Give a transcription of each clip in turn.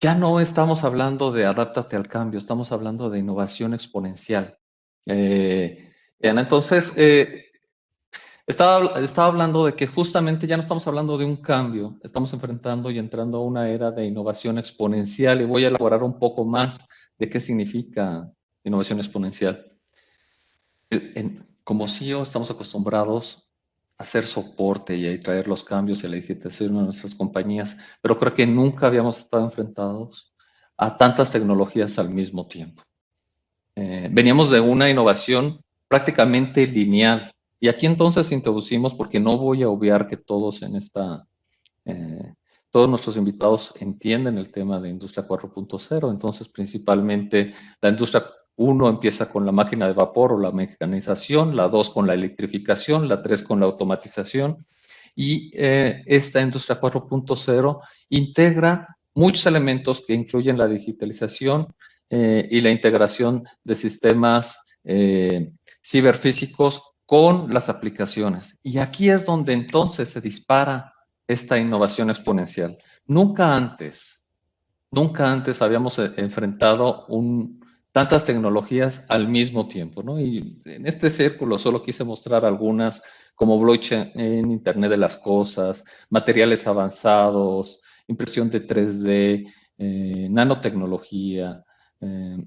Ya no estamos hablando de adáptate al cambio, estamos hablando de innovación exponencial. Ana, entonces, estaba hablando de que justamente ya no estamos hablando de un cambio, estamos enfrentando y entrando a una era de innovación exponencial y voy a elaborar un poco más de qué significa innovación exponencial. Como CEO estamos acostumbrados a hacer soporte y a traer los cambios y la digitalización a nuestras compañías, pero creo que nunca habíamos estado enfrentados a tantas tecnologías al mismo tiempo. Veníamos de una innovación prácticamente lineal. Y aquí entonces introducimos, porque no voy a obviar que eh, todos nuestros invitados entienden el tema de Industria 4.0, entonces principalmente la Industria 1 empieza con la máquina de vapor o la mecanización, la 2 con la electrificación, la 3 con la automatización, y esta Industria 4.0 integra muchos elementos que incluyen la digitalización y la integración de sistemas ciberfísicos con las aplicaciones. Y aquí es donde entonces se dispara esta innovación exponencial. Nunca antes habíamos enfrentado tantas tecnologías al mismo tiempo, ¿no? Y en este círculo solo quise mostrar algunas como blockchain en Internet de las Cosas, materiales avanzados, impresión de 3D, nanotecnología, eh,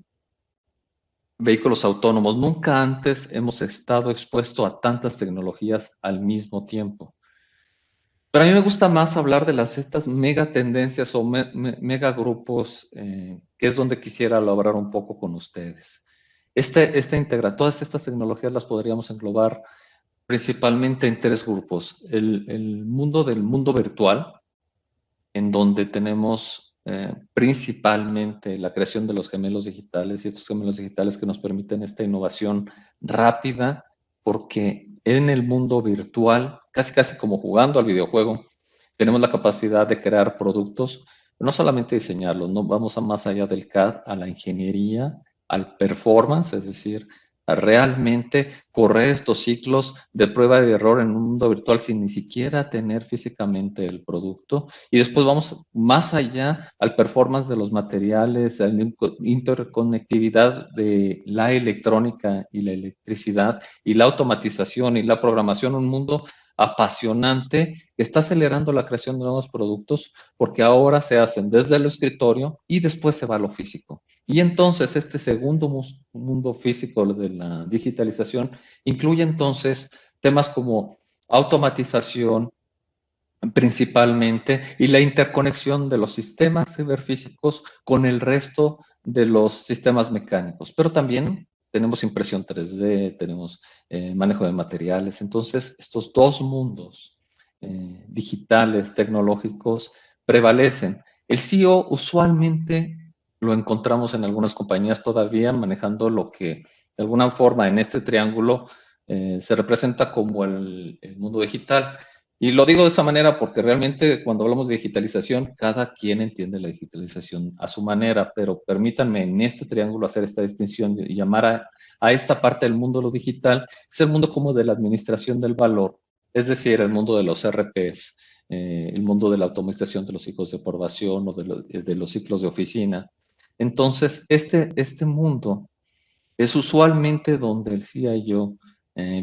vehículos autónomos. Nunca antes hemos estado expuesto a tantas tecnologías al mismo tiempo. Pero a mí me gusta más hablar de estas mega tendencias o mega grupos, que es donde quisiera hablar un poco con ustedes. Todas estas tecnologías las podríamos englobar principalmente en tres grupos. El mundo del mundo virtual, en donde tenemos principalmente la creación de los gemelos digitales y estos gemelos digitales que nos permiten esta innovación rápida, porque en el mundo virtual, casi como jugando al videojuego, tenemos la capacidad de crear productos, no solamente diseñarlos, no vamos a más allá del CAD, a la ingeniería, al performance, es decir, a realmente correr estos ciclos de prueba y de error en un mundo virtual sin ni siquiera tener físicamente el producto. Y después vamos más allá al performance de los materiales, a la interconectividad de la electrónica y la electricidad y la automatización y la programación, un mundo apasionante que está acelerando la creación de nuevos productos porque ahora se hacen desde el escritorio y después se va a lo físico. Y entonces este segundo mundo físico de la digitalización incluye entonces temas como automatización principalmente y la interconexión de los sistemas ciberfísicos con el resto de los sistemas mecánicos, pero también tenemos impresión 3D, tenemos manejo de materiales. Entonces, estos dos mundos digitales, tecnológicos, prevalecen. El CEO usualmente lo encontramos en algunas compañías todavía manejando lo que de alguna forma en este triángulo se representa como el mundo digital. Y lo digo de esa manera porque realmente cuando hablamos de digitalización, cada quien entiende la digitalización a su manera, pero permítanme en este triángulo hacer esta distinción y llamar a esta parte del mundo lo digital, es el mundo como de la administración del valor, es decir, el mundo de los RPs, el mundo de la automatización de los ciclos de aprobación o de los ciclos de oficina. Entonces, este mundo es usualmente donde el CIO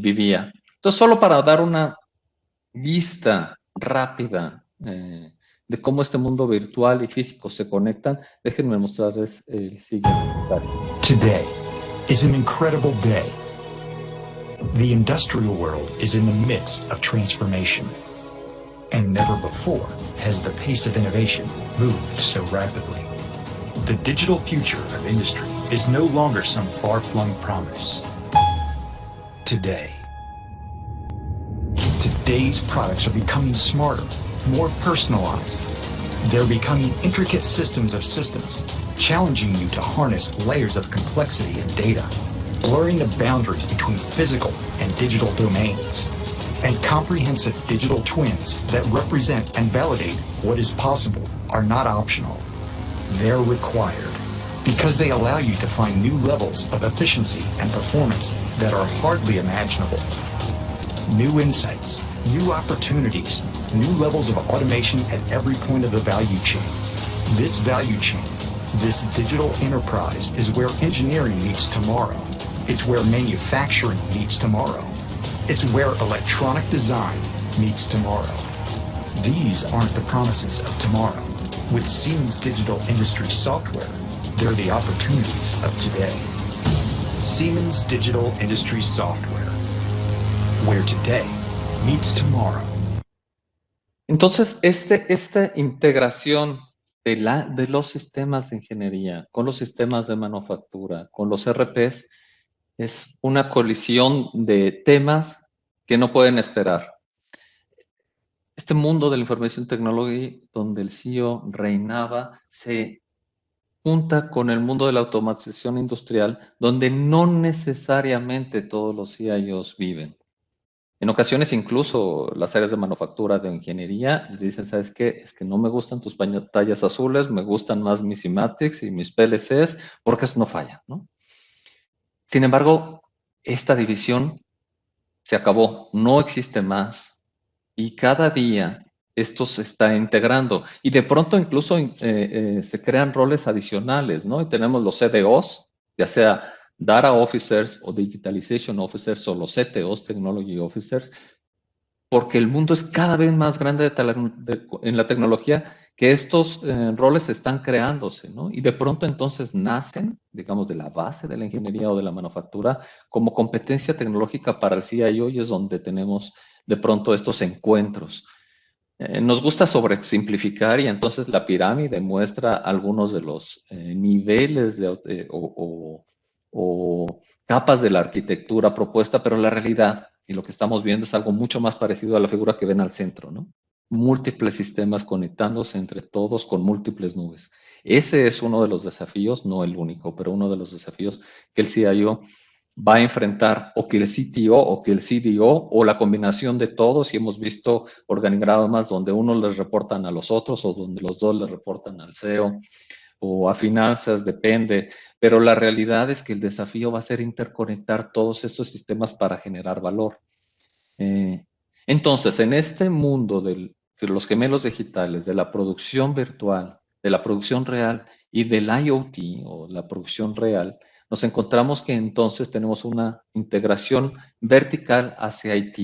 vivía. Entonces, solo para dar una vista rápida de cómo este mundo virtual y físico se conectan, déjenme mostrarles el siguiente slide. Today is an incredible day. The industrial world is in the midst of transformation, and never before has the pace of innovation moved so rapidly. The digital future of industry is no longer some far-flung promise. Today's products are becoming smarter, more personalized. They're becoming intricate systems of systems, challenging you to harness layers of complexity and data, blurring the boundaries between physical and digital domains, and comprehensive digital twins that represent and validate what is possible are not optional. They're required because they allow you to find new levels of efficiency and performance that are hardly imaginable. New insights, new opportunities, new levels of automation at every point of the value chain. This value chain, this digital enterprise is where engineering meets tomorrow. It's where manufacturing meets tomorrow. It's where electronic design meets tomorrow. These aren't the promises of tomorrow. With Siemens Digital Industry Software, they're the opportunities of today. Siemens Digital Industry Software, where today meets tomorrow. Entonces, esta integración de los sistemas de ingeniería con los sistemas de manufactura, con los RPs, es una colisión de temas que no pueden esperar. Este mundo de la información technology, donde el CEO reinaba, se junta con el mundo de la automatización industrial, donde no necesariamente todos los CIOs viven. En ocasiones incluso las áreas de manufactura, de ingeniería, dicen, ¿sabes qué? Es que no me gustan tus pantallas azules, me gustan más mis Simatics y mis PLCs, porque eso no falla, ¿no? Sin embargo, esta división se acabó, no existe más, y cada día esto se está integrando, y de pronto incluso se crean roles adicionales, ¿no? Y tenemos los CDOs, ya sea Data Officers o Digitalization Officers o los CTOs, Technology Officers, porque el mundo es cada vez más grande en la tecnología, que estos roles están creándose, ¿no? Y de pronto entonces nacen, digamos, de la base de la ingeniería o de la manufactura como competencia tecnológica para el CIO, y es donde tenemos de pronto estos encuentros. Nos gusta sobresimplificar, y entonces la pirámide muestra algunos de los niveles o capas de la arquitectura propuesta, pero la realidad y lo que estamos viendo es algo mucho más parecido a la figura que ven al centro, ¿no? Múltiples sistemas conectándose entre todos con múltiples nubes. Ese es uno de los desafíos, no el único, pero uno de los desafíos que el CIO va a enfrentar, o que el CTO o que el CDO o la combinación de todos, y hemos visto organigramas donde uno les reportan a los otros o donde los dos les reportan al CEO o a finanzas, depende, pero la realidad es que el desafío va a ser interconectar todos estos sistemas para generar valor. Entonces, en este mundo de los gemelos digitales, de la producción virtual, de la producción real y del IoT o la producción real, nos encontramos que entonces tenemos una integración vertical hacia IT.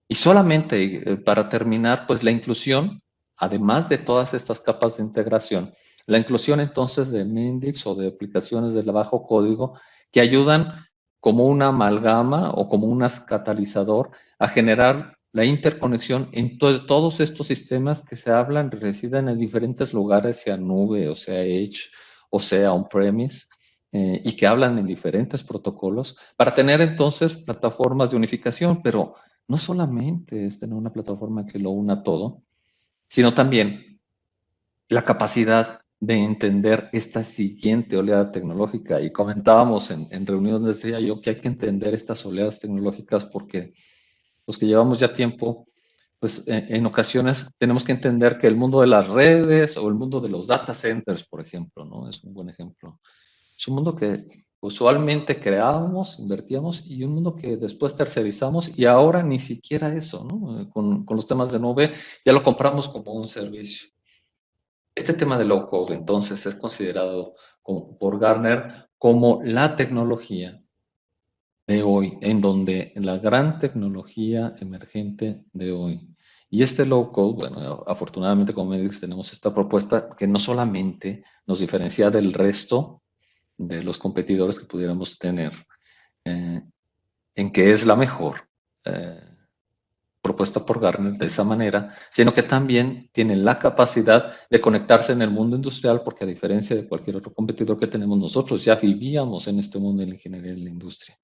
Y solamente para terminar, pues la inclusión, además de todas estas capas de integración, la inclusión entonces de Mendix o de aplicaciones de bajo código que ayudan como una amalgama o como un catalizador a generar la interconexión en todos estos sistemas que se hablan, residen en diferentes lugares, sea nube o sea edge o sea on-premise, y que hablan en diferentes protocolos para tener entonces plataformas de unificación, pero no solamente es tener una plataforma que lo una todo, sino también la capacidad de entender esta siguiente oleada tecnológica. Y comentábamos en reuniones, decía yo, que hay que entender estas oleadas tecnológicas porque los que llevamos ya tiempo, pues en ocasiones tenemos que entender que el mundo de las redes o el mundo de los data centers, por ejemplo, ¿no? Es un buen ejemplo. Es un mundo que usualmente creábamos, invertíamos, y un mundo que después tercerizamos, y ahora ni siquiera eso, ¿no? Con los temas de nube ya lo compramos como un servicio. Este tema de low code entonces es considerado por Gartner como la tecnología de hoy, en donde la gran tecnología emergente de hoy. Y este low code, bueno, afortunadamente como me dices, tenemos esta propuesta que no solamente nos diferencia del resto de los competidores que pudiéramos tener, en que es la mejor propuesta por Gartner de esa manera, sino que también tiene la capacidad de conectarse en el mundo industrial, porque a diferencia de cualquier otro competidor que tenemos nosotros, ya vivíamos en este mundo de la ingeniería y la industria.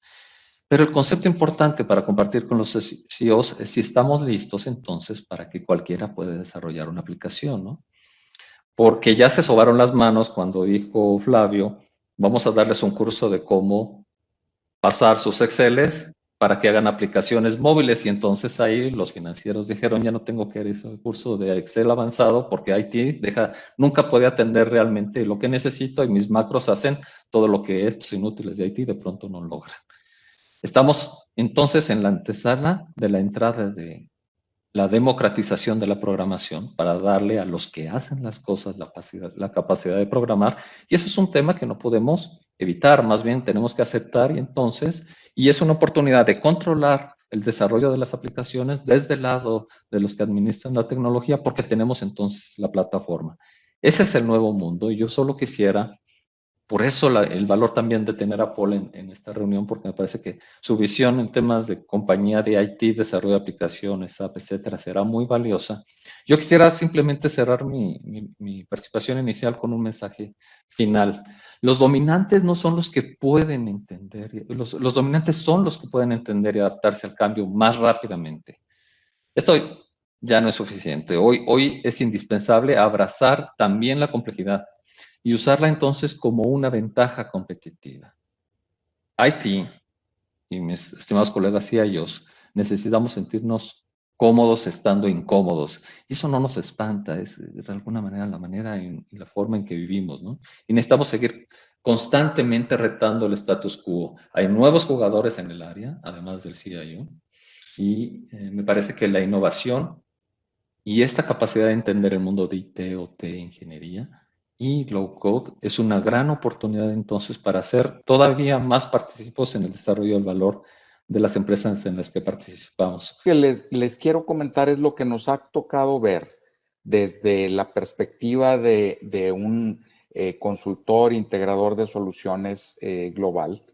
Pero el concepto importante para compartir con los CEOs es si estamos listos entonces para que cualquiera pueda desarrollar una aplicación, ¿no? Porque ya se sobaron las manos cuando dijo Flavio, vamos a darles un curso de cómo pasar sus Exceles para que hagan aplicaciones móviles, y entonces ahí los financieros dijeron, ya no tengo que ir a ese curso de Excel avanzado porque IT nunca puede atender realmente lo que necesito, y mis macros hacen todo lo que estos inútiles de IT de pronto no logran. Estamos entonces en la antesala de la entrada de la democratización de la programación para darle a los que hacen las cosas la capacidad de programar. Y eso es un tema que no podemos evitar, más bien tenemos que aceptar y es una oportunidad de controlar el desarrollo de las aplicaciones desde el lado de los que administran la tecnología porque tenemos entonces la plataforma. Ese es el nuevo mundo y yo solo quisiera por eso el valor también de tener a Paul en esta reunión, porque me parece que su visión en temas de compañía de IT, desarrollo de aplicaciones, app, etcétera, será muy valiosa. Yo quisiera simplemente cerrar mi participación inicial con un mensaje final. Los dominantes no son los que pueden entender, los dominantes son los que pueden entender y adaptarse al cambio más rápidamente. Esto ya no es suficiente. Hoy es indispensable abrazar también la complejidad y usarla entonces como una ventaja competitiva. IT y mis estimados colegas CIOs necesitamos sentirnos cómodos estando incómodos. Y eso no nos espanta, es de alguna manera la manera y la forma en que vivimos, ¿no? Y necesitamos seguir constantemente retando el status quo. Hay nuevos jugadores en el área, además del CIO, y me parece que la innovación y esta capacidad de entender el mundo de IT, OT, ingeniería y low code es una gran oportunidad entonces para ser todavía más partícipes en el desarrollo del valor de las empresas en las que participamos. Que les quiero comentar es lo que nos ha tocado ver desde la perspectiva de un consultor integrador de soluciones global.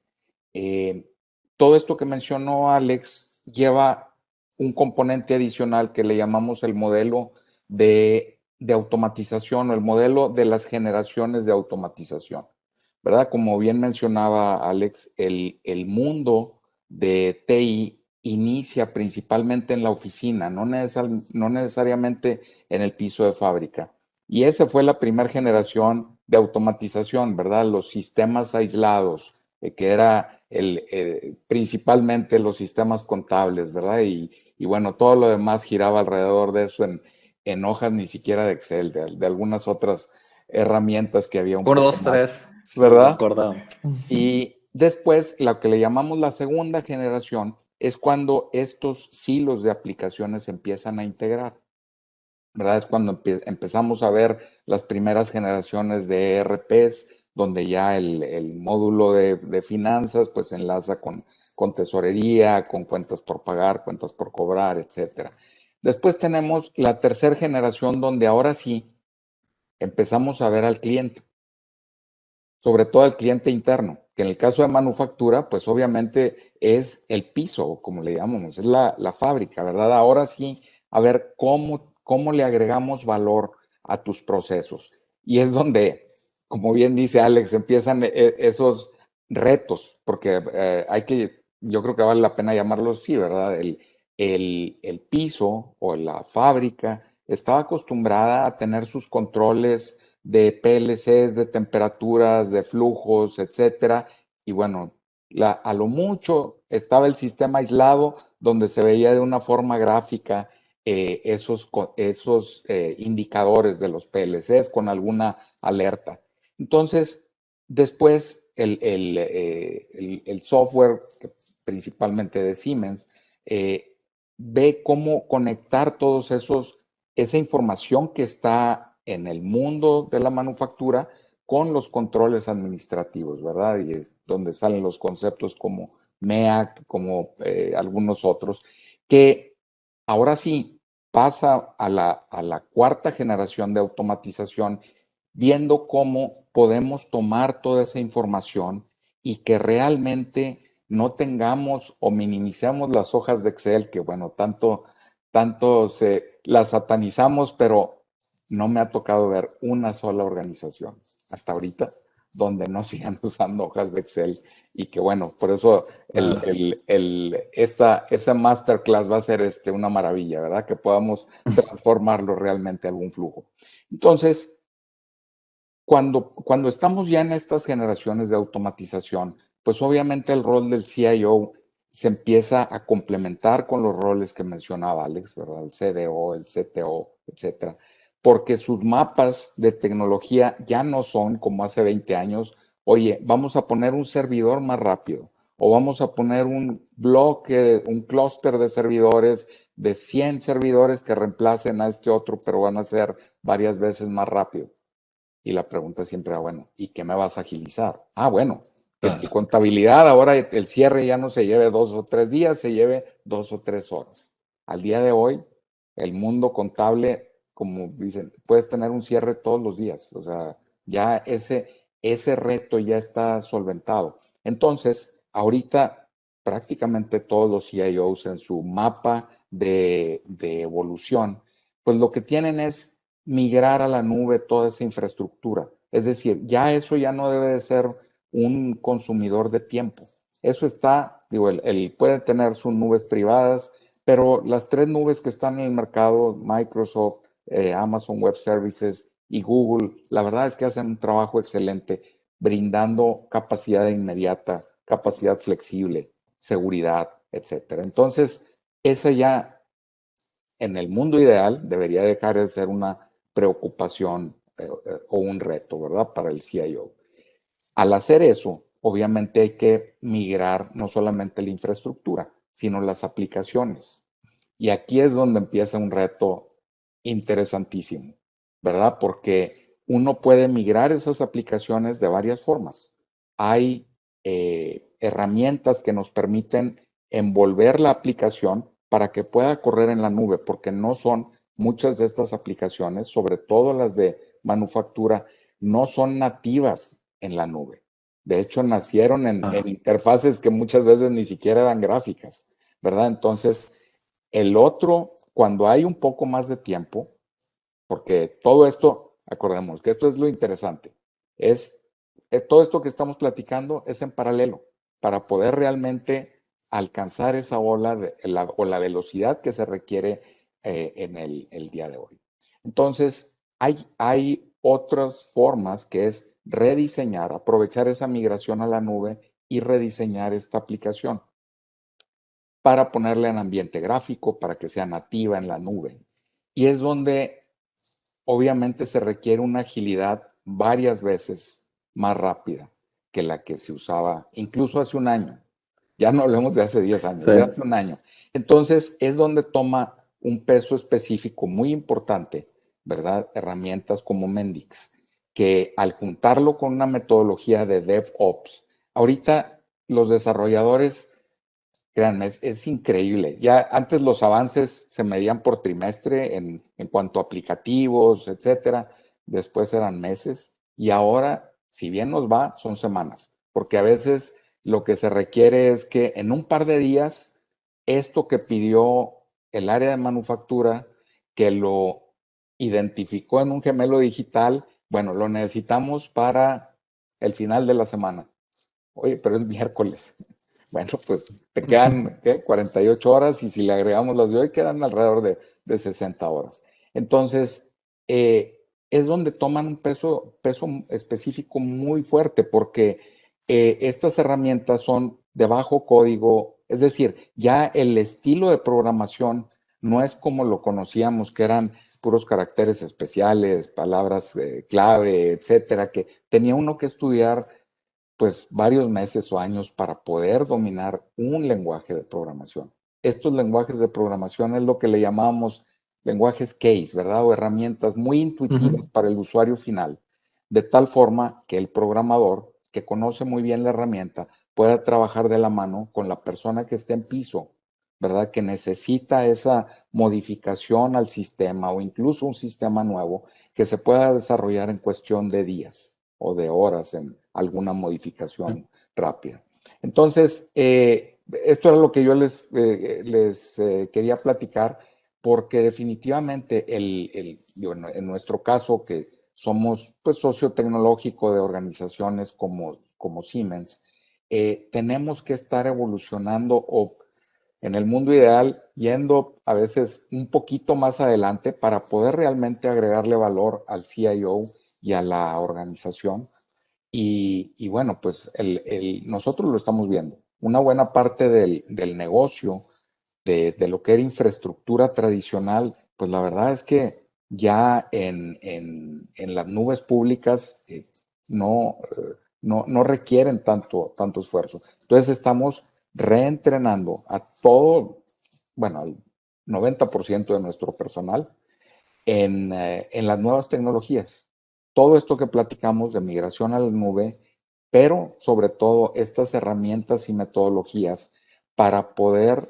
Todo esto que mencionó Alex lleva un componente adicional que le llamamos el modelo de automatización o el modelo de las generaciones de automatización, ¿verdad? Como bien mencionaba Alex, el mundo de TI inicia principalmente en la oficina, no necesariamente en el piso de fábrica. Y esa fue la primera generación de automatización, ¿verdad? Los sistemas aislados, que era principalmente los sistemas contables, ¿verdad? Y bueno, todo lo demás giraba alrededor de eso en hojas ni siquiera de Excel, de algunas otras herramientas que había un Uno, poco dos, más, tres, sí, ¿verdad? concordamos. Y después, lo que le llamamos la segunda generación es cuando estos silos de aplicaciones empiezan a integrar, ¿verdad? Es cuando empezamos a ver las primeras generaciones de ERPs, donde ya el módulo de finanzas pues enlaza con tesorería, con cuentas por pagar, cuentas por cobrar, etcétera. Después tenemos la tercera generación donde ahora sí empezamos a ver al cliente, sobre todo al cliente interno, que en el caso de manufactura, pues obviamente es el piso, como le llamamos, es la fábrica, ¿verdad? Ahora sí, a ver cómo le agregamos valor a tus procesos. Y es donde, como bien dice Alex, empiezan esos retos, porque yo creo que vale la pena llamarlo así, ¿verdad? El piso o la fábrica estaba acostumbrada a tener sus controles de PLCs, de temperaturas, de flujos, etcétera. Y bueno, a lo mucho estaba el sistema aislado donde se veía de una forma gráfica esos indicadores de los PLCs con alguna alerta. Entonces, después el software, principalmente de Siemens, ve cómo conectar esa información que está en el mundo de la manufactura con los controles administrativos, ¿verdad? Y es donde salen los conceptos como MEAC, como algunos otros, que ahora sí pasa a la cuarta generación de automatización, viendo cómo podemos tomar toda esa información y que realmente no tengamos o minimicemos las hojas de Excel, que bueno, tanto las satanizamos, pero no me ha tocado ver una sola organización hasta ahorita donde no sigan usando hojas de Excel y que bueno, por eso Claro. esa masterclass va a ser una maravilla, ¿verdad? Que podamos transformarlo realmente a algún flujo. Entonces, cuando estamos ya en estas generaciones de automatización, pues obviamente el rol del CIO se empieza a complementar con los roles que mencionaba Alex, ¿verdad? El CDO, el CTO, etcétera, porque sus mapas de tecnología ya no son como hace 20 años, oye, vamos a poner un servidor más rápido, o vamos a poner un bloque, un clúster de servidores de 100 servidores que reemplacen a este otro, pero van a ser varias veces más rápido. Y la pregunta siempre era, bueno, ¿y qué me vas a agilizar? Ah, bueno, que tu Claro, contabilidad ahora el cierre ya no se lleve 2 o 3 días, se lleve 2 o 3 horas. Al día de hoy, el mundo contable, como dicen, puedes tener un cierre todos los días. O sea, ya ese reto ya está solventado. Entonces, ahorita prácticamente todos los CIOs en su mapa de evolución, pues lo que tienen es migrar a la nube toda esa infraestructura. Es decir, ya eso ya no debe de ser un consumidor de tiempo. Eso está, digo, él puede tener sus nubes privadas, pero las tres nubes que están en el mercado, Microsoft, Amazon Web Services y Google, la verdad es que hacen un trabajo excelente brindando capacidad inmediata, capacidad flexible, seguridad, etcétera. Entonces, esa ya en el mundo ideal debería dejar de ser una preocupación o un reto, ¿verdad? Para el CIO. Al hacer eso, obviamente hay que migrar no solamente la infraestructura, sino las aplicaciones. Y aquí es donde empieza un reto interesantísimo, ¿verdad? Porque uno puede migrar esas aplicaciones de varias formas. Hay herramientas que nos permiten envolver la aplicación para que pueda correr en la nube, porque no son muchas de estas aplicaciones, sobre todo las de manufactura, no son nativas en la nube. De hecho, nacieron en claro. interfaces que muchas veces ni siquiera eran gráficas, ¿verdad? Entonces, el otro, cuando hay un poco más de tiempo, porque todo esto, acordemos que esto es lo interesante, es todo esto que estamos platicando es en paralelo para poder realmente alcanzar esa ola o la velocidad que se requiere en el día de hoy. Entonces, hay otras formas que es rediseñar, aprovechar esa migración a la nube y rediseñar esta aplicación para ponerla en ambiente gráfico, para que sea nativa en la nube. Y es donde obviamente se requiere una agilidad varias veces más rápida que la que se usaba incluso hace un año. Ya no hablemos de hace 10 años, Sí, de hace un año. Entonces es donde toma un peso específico muy importante, ¿verdad? Herramientas como Mendix, que al juntarlo con una metodología de DevOps, ahorita los desarrolladores, créanme, es increíble. Ya antes los avances se medían por trimestre en cuanto a aplicativos, etcétera. Después eran meses. Y ahora, si bien nos va, son semanas. Porque a veces lo que se requiere es que en un par de días, esto que pidió el área de manufactura, que lo identificó en un gemelo digital, bueno, lo necesitamos para el final de la semana. Oye, pero es miércoles. Bueno, pues te quedan, ¿qué? 48 horas y si le agregamos las de hoy, quedan alrededor de 60 horas. Entonces, es donde toman un peso específico muy fuerte porque estas herramientas son de bajo código, es decir, ya el estilo de programación no es como lo conocíamos, que eran puros caracteres especiales, palabras clave, etcétera, que tenía uno que estudiar pues varios meses o años para poder dominar un lenguaje de programación. Estos lenguajes de programación es lo que le llamamos lenguajes case, ¿verdad? O herramientas muy intuitivas ujú, para el usuario final, de tal forma que el programador, que conoce muy bien la herramienta, pueda trabajar de la mano con la persona que esté en piso, ¿verdad? Que necesita esa modificación al sistema o incluso un sistema nuevo que se pueda desarrollar en cuestión de días o de horas en alguna modificación rápida. Entonces, esto era lo que yo les quería platicar, porque definitivamente en nuestro caso, que somos pues socio tecnológico de organizaciones como Siemens, tenemos que estar evolucionando o en el mundo ideal yendo a veces un poquito más adelante para poder realmente agregarle valor al CIO y a la organización. Y bueno, pues nosotros lo estamos viendo. Una buena parte del negocio, de lo que era infraestructura tradicional, pues la verdad es que ya en las nubes públicas no, no requieren tanto esfuerzo. Entonces estamos reentrenando a todo, bueno, al 90% de nuestro personal en las nuevas tecnologías. Todo esto que platicamos de migración a la nube, pero sobre todo estas herramientas y metodologías para poder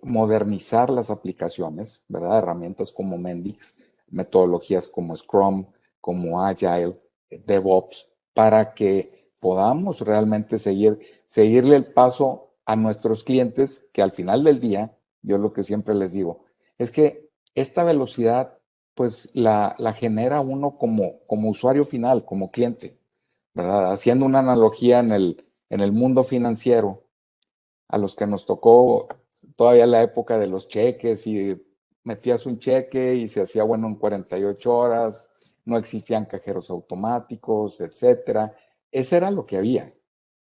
modernizar las aplicaciones, ¿verdad? Herramientas como Mendix, metodologías como Scrum, como Agile, DevOps, para que podamos realmente seguirle el paso a nuestros clientes, que al final del día, yo lo que siempre les digo, es que esta velocidad, pues la genera uno como usuario final, como cliente, ¿verdad? Haciendo una analogía en el mundo financiero, a los que nos tocó todavía la época de los cheques y metías un cheque y se hacía bueno en 48 horas, no existían cajeros automáticos, etcétera. Ese era lo que había,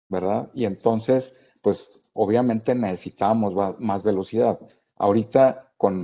¿verdad? Y entonces, pues obviamente necesitábamos más velocidad. Ahorita con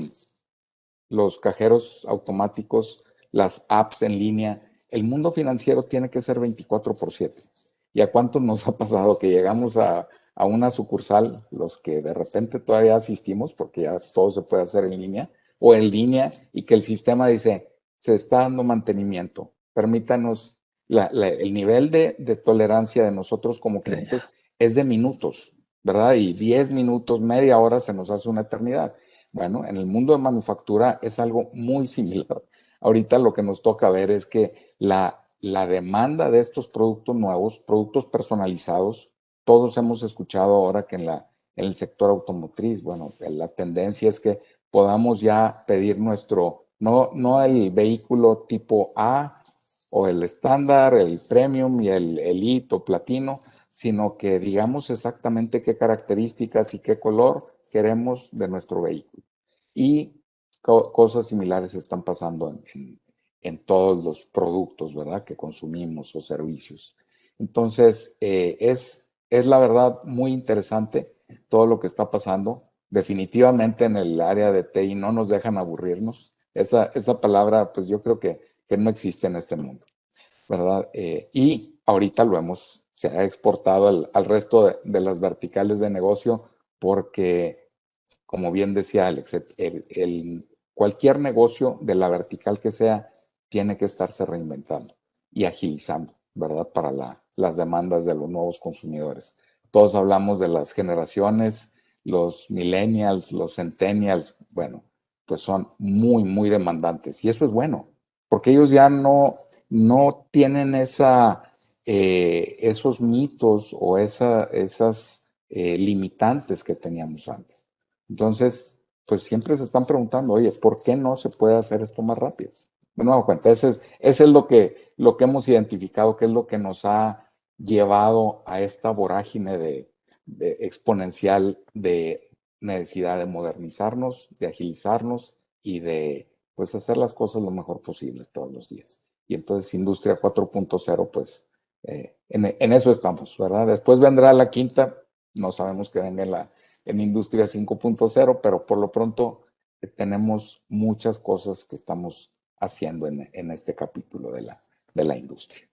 los cajeros automáticos, las apps en línea, el mundo financiero tiene que ser 24/7. ¿Y a cuántos nos ha pasado que llegamos a una sucursal, los que de repente todavía asistimos, porque ya todo se puede hacer en línea, o en línea, y que el sistema dice, se está dando mantenimiento, permítanos, el nivel de tolerancia de nosotros como clientes es de minutos, ¿verdad? Y 10 minutos, media hora se nos hace una eternidad. Bueno, en el mundo de manufactura es algo muy similar. Ahorita lo que nos toca ver es que la demanda de estos productos nuevos, productos personalizados, todos hemos escuchado ahora que en el sector automotriz, bueno, la tendencia es que podamos ya pedir no el vehículo tipo A o el estándar, el premium y el elite o platino, sino que digamos exactamente qué características y qué color queremos de nuestro vehículo. Y cosas similares están pasando en todos los productos, ¿verdad?, que consumimos o servicios. Entonces, es la verdad muy interesante todo lo que está pasando. Definitivamente en el área de TI no nos dejan aburrirnos. Esa palabra, pues yo creo que no existe en este mundo, ¿verdad? Y ahorita se ha exportado al resto de las verticales de negocio porque, como bien decía Alex, cualquier negocio de la vertical que sea tiene que estarse reinventando y agilizando, ¿verdad? Para las demandas de los nuevos consumidores. Todos hablamos de las generaciones, los millennials, los centennials, bueno, pues son muy demandantes y eso es bueno, porque ellos ya no tienen esos mitos o esas limitantes que teníamos antes. Entonces, pues siempre se están preguntando, oye, ¿por qué no se puede hacer esto más rápido? De nuevo cuenta, ese es lo que hemos identificado, que es lo que nos ha llevado a esta vorágine de exponencial de necesidad de modernizarnos, de agilizarnos y de pues hacer las cosas lo mejor posible todos los días. Y entonces Industria 4.0, pues en eso estamos, ¿verdad? Después vendrá la quinta, no sabemos que venga en Industria 5.0, pero por lo pronto tenemos muchas cosas que estamos haciendo en este capítulo de la industria.